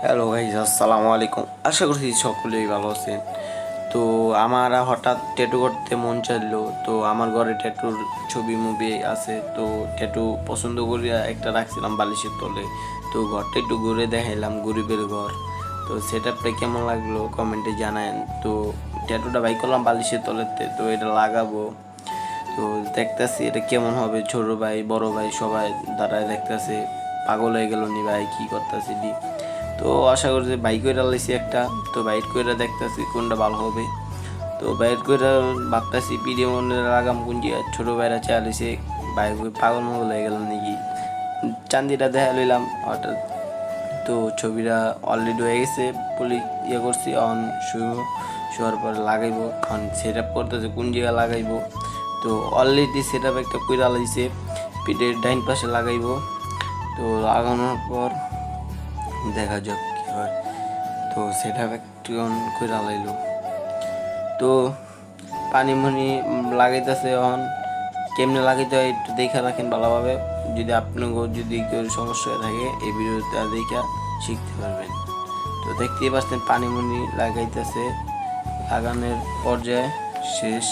Hello guys, আসসালামু আলাইকুম। আশা করছি সকলেই ভালো আছেন। তো আমার হঠাৎ ট্যাটু করতে মন চাইলো। তো আমার ঘরে ট্যাটুর ছবি মুভি আছে। তো ট্যাটু পছন্দ করিয়া একটা রাখছিলাম বালিশের তলে। তো ঘরটা একটু ঘুরে দেখাইলাম, গরিবের ঘর। তো সেটআপটা কেমন লাগলো কমেন্টে জানায়েন। তো ট্যাটুটা বাই করলাম বালিশের তলেতে। তো এটা লাগাবো। তো দেখতেছি এটা কেমন হবে। ছোট ভাই বড় ভাই সবাই দাঁড়ায় দেখতেছে, পাগল হয়ে গেল নি ভাই কি করতেছি ডি। তো আশা করি যে বাইক করে লাইছি একটা। তো বাইক করে দেখতেছি কোনটা ভালো হবে। তো বাইক করে ভাবতেছি পিডিএ মনে লাগাম কোনটি। ছোট ভাইরা চালিয়েছে, বাইক পাগল মগল হয়ে গেল নাকি। চান্দিটা দেখা লইলাম হঠাৎ। তো ছবিটা অলরেডি হয়ে গেছে, পুলিশ করছি অন শোয়ার পর লাগাইবো। এখন সেট আপ করতেছে কোন জায়গায় লাগাইবো। তো অলরেডি সেট আপ একটা কইরা লাইছে, পিঠের ডাইন পাশে লাগাইবো। তো লাগানোর পর দেখা যাক কি হয়। তো সেট আপ একটু অন কইরা লাইলো। তো পানি মুনি লাগাইতেছে এখন। কেমনে লাগাইতে হয় একটু দেখে রাখেন ভালোভাবে। যদি আপনাকেও যদি কেউ সমস্যা হয়ে থাকে এই ভিডিওটা দেখা শিখতে পারবেন। তো দেখতেই পাচ্ছেন পানি মুনি লাগাইতেছে, লাগানোর পর্যায়ে শেষ।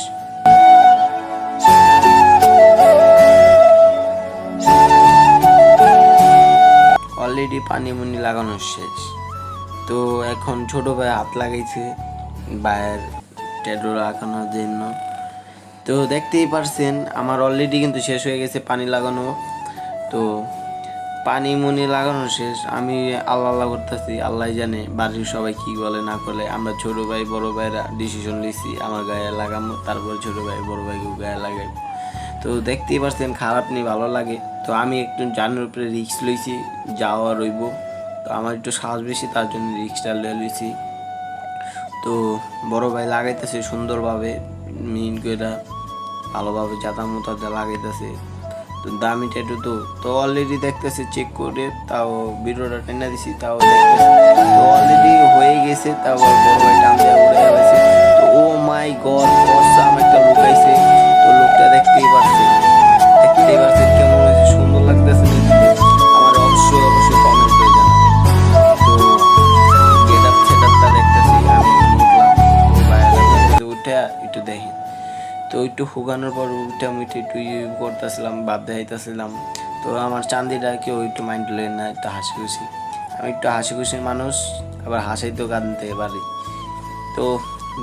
অলরেডি পানি মুনি লাগানো শেষ। তো এখন ছোট ভাই হাত লাগাইছে ভাইয়ের ট্যাটু লাগানোর জন্য। তো দেখতেই পারছেন আমার অলরেডি কিন্তু শেষ হয়ে গেছে পানি লাগানো। তো পানি মুনি লাগানো শেষ। আমি আল্লাহ আল্লাহ করতেছি, আল্লাহ জানে বাড়ির সবাই কি বলে না করলে। আমরা ছোট ভাই বড় ভাইরা ডিসিশন নিয়েছি আমার গায়ে লাগাবো, তারপর ছোট ভাই বড় ভাইকে গায়ে লাগাই। তো দেখতেই পারছেন খারাপ নেই, ভালো লাগে। তো আমি একটু জানের উপরে রিস্ক লইছি, যাওয়া রইব। তো আমার একটু সাহস বেশি, তার জন্য রিস্কটা লইছি। তো বড় ভাই লাগাইতেছে সুন্দরভাবে, মিন কইরা ভালোভাবে জাতা মোতাতে লাগাইতেছে। তো দামি ট্যাটু তো অলরেডি দেখতেছে চেক করে, তাও ভিডিওটা টেনে দিছি, তাও দেখতেছে তো অলরেডি হয়ে গেছে। তাও বড় ভাই টান দেওয়া উড়ে গেছে। তো ও মাই গড, অসাম একটা লুক আইছে। তো লুকটা দেখতেই পারছেন কেমন হয়েছে, সুন্দর লাগতেছে নাকি? আমার অবশ্যই অবশ্যই কমেন্ট করে জানাবেন। তো গেট আপ সেট আপটা দেখতেছি আমি উঠলাম। তো বাইরে উঠে একটু দেখি। তো একটু শুকানোর পর উঠে আমি একটু করতেছিলাম, ভাব দেখাইতেছিলাম। তো আমার চান্দিটা কেউ একটু মাইন্ড লেন না, একটু হাসি খুশি। আমি একটু হাসি খুশির মানুষ, আবার হাসাইতেও কাঁদতে পারি। তো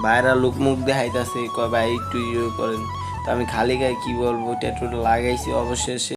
ভাইরা লুক মুখ দেখাইতেছে, কয় ভাই একটু করেন। তো আমি খালি গায়ে কী বলবো, ট্যাটুটা লাগাইছি অবশেষে।